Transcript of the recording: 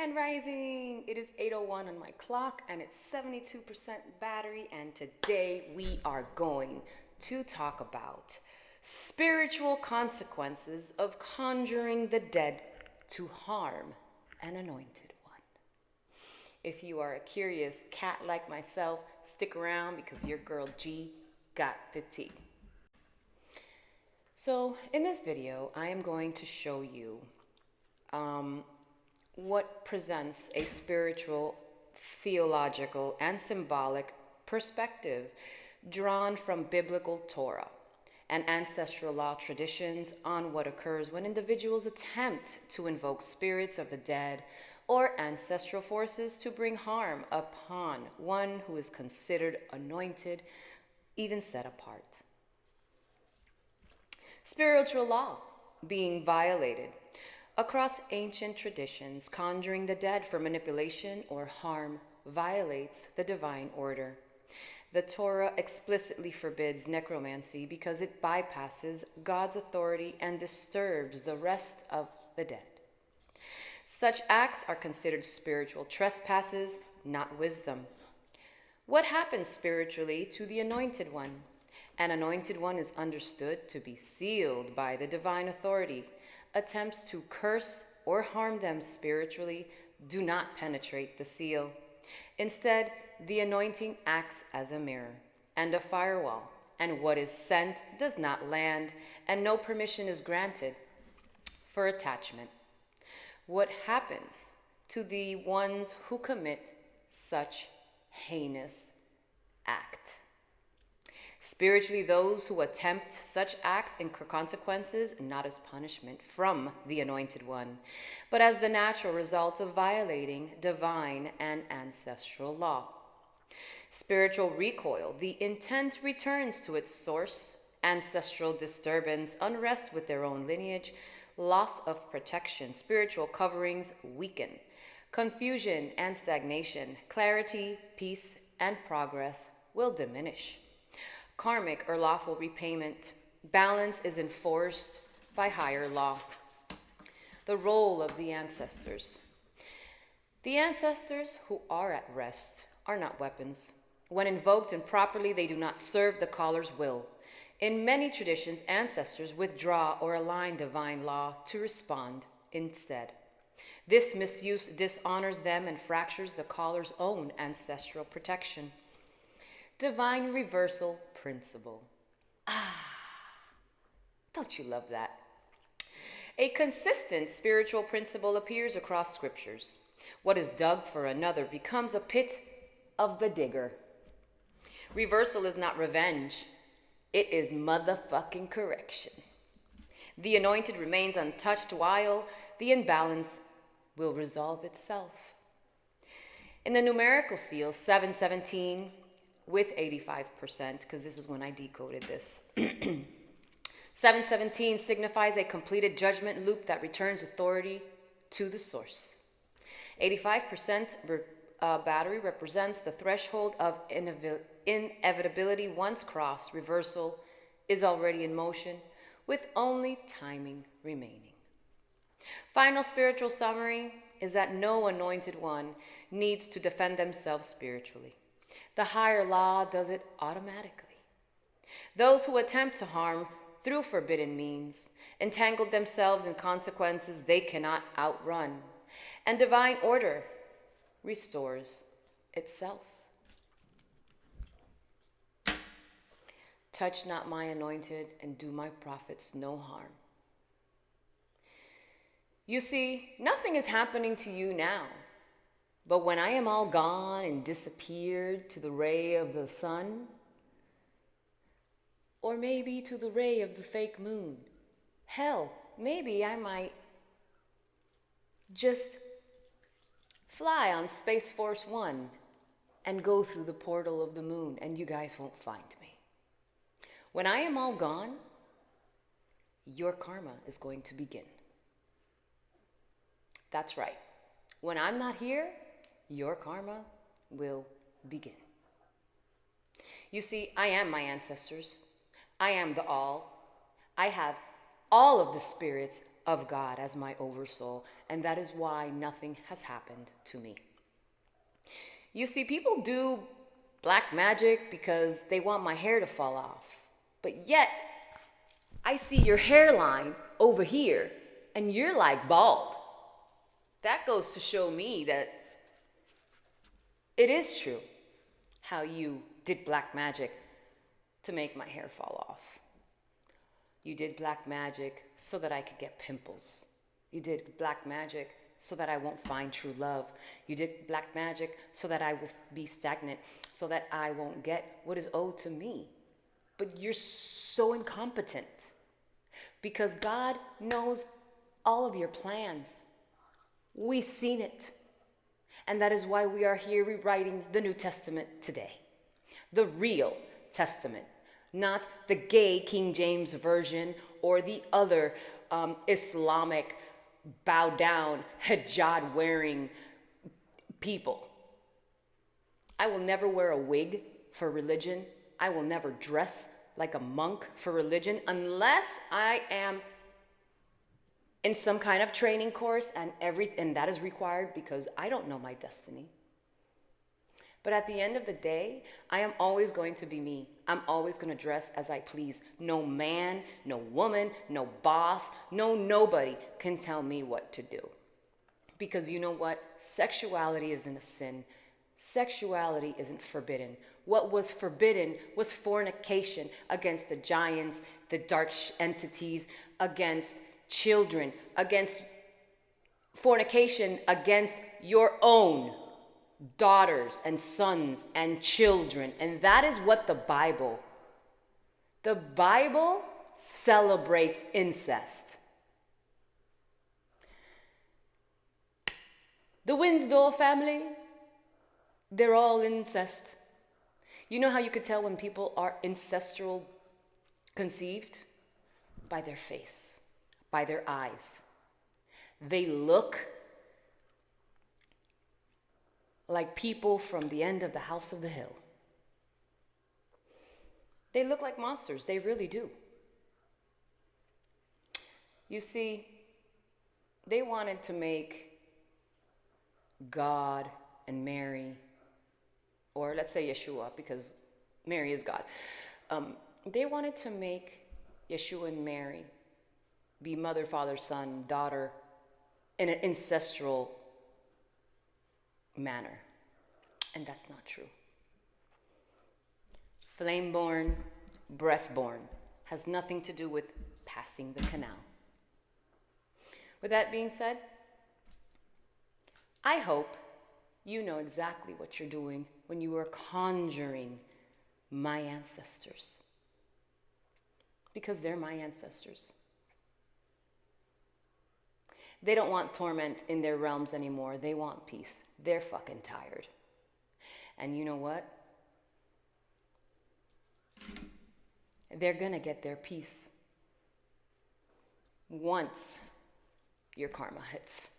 Grand Rising. It is 8:01 on my clock and it's 72% battery, and today we are going to talk about spiritual consequences of conjuring the dead to harm an anointed one. If you are a curious cat like myself, stick around because your girl G got the tea. So in this video, I am going to show you what presents a spiritual, theological, and symbolic perspective drawn from biblical Torah and ancestral law traditions on what occurs when individuals attempt to invoke spirits of the dead or ancestral forces to bring harm upon one who is considered anointed, even set apart. Spiritual law being violated. Across ancient traditions, conjuring the dead for manipulation or harm violates the divine order. The Torah explicitly forbids necromancy because it bypasses God's authority and disturbs the rest of the dead. Such acts are considered spiritual trespasses, not wisdom. What happens spiritually to the anointed one? An anointed one is understood to be sealed by the divine authority. Attempts to curse or harm them spiritually do not penetrate the seal. Instead, the anointing acts as a mirror and a firewall, and what is sent does not land, and no permission is granted for attachment. What happens to the ones who commit such heinous act? Spiritually, those who attempt such acts incur consequences not as punishment from the anointed one, but as the natural result of violating divine and ancestral law. Spiritual recoil, the intent returns to its source, ancestral disturbance, unrest with their own lineage, loss of protection, spiritual coverings weaken, confusion and stagnation, clarity, peace, and progress will diminish. Karmic or lawful repayment. Balance is enforced by higher law. The role of the ancestors. The ancestors who are at rest are not weapons. When invoked improperly, they do not serve the caller's will. In many traditions, ancestors withdraw or align divine law to respond instead. This misuse dishonors them and fractures the caller's own ancestral protection. Divine reversal principle. Don't you love that? A consistent spiritual principle appears across scriptures. What is dug for another becomes a pit of the digger. Reversal is not revenge. It is motherfucking correction. The anointed remains untouched while the imbalance will resolve itself. In the numerical seal, 717, with 85%, because this is when I decoded this. 717 signifies a completed judgment loop that returns authority to the source. 85% battery represents the threshold of inevitability. Once crossed, reversal is already in motion, with only timing remaining. Final spiritual summary is that no anointed one needs to defend themselves spiritually. The higher law does it automatically. Those who attempt to harm through forbidden means entangle themselves in consequences they cannot outrun, and divine order restores itself. Touch not my anointed, and do my prophets no harm. You see, nothing is happening to you now. But when I am all gone and disappeared to the ray of the sun, or maybe to the ray of the fake moon, hell, maybe I might just fly on Space Force One and go through the portal of the moon, and you guys won't find me. When I am all gone, your karma is going to begin. That's right. When I'm not here, your karma will begin. You see, I am my ancestors. I am the all. I have all of the spirits of God as my oversoul, and that is why nothing has happened to me. You see, people do black magic because they want my hair to fall off, but yet I see your hairline over here and you're like bald. That goes to show me that it is true how you did black magic to make my hair fall off. You did black magic so that I could get pimples. You did black magic so that I won't find true love. You did black magic so that I will be stagnant, so that I won't get what is owed to me. But you're so incompetent because God knows all of your plans. We've seen it. And that is why we are here rewriting the New Testament today. The real Testament, not the gay King James Version or the other Islamic bow down, hijab wearing people. I will never wear a wig for religion. I will never dress like a monk for religion unless I am in some kind of training course, and that is required because I don't know my destiny. But at the end of the day, I am always going to be me. I'm always going to dress as I please. No man, no woman, no boss, no nobody can tell me what to do. Because you know what? Sexuality isn't a sin. Sexuality isn't forbidden. What was forbidden was fornication against the giants, the dark entities, against children, against fornication against your own daughters and sons and children. And that is what the Bible celebrates incest. The Winsdale family, they're all incest. You know how you could tell when people are ancestral conceived? By their face, by their eyes. They look like people from the end of the House of the Hill. They look like monsters, they really do. You see, they wanted to make God and Mary, or let's say Yeshua, because Mary is God. They wanted to make Yeshua and Mary be mother, father, son, daughter in an ancestral manner. And that's not true. Flame-born, breath-born has nothing to do with passing the canal. With that being said, I hope you know exactly what you're doing when you are conjuring my ancestors. Because they're my ancestors. They don't want torment in their realms anymore. They want peace. They're fucking tired. And you know what? They're gonna get their peace once your karma hits.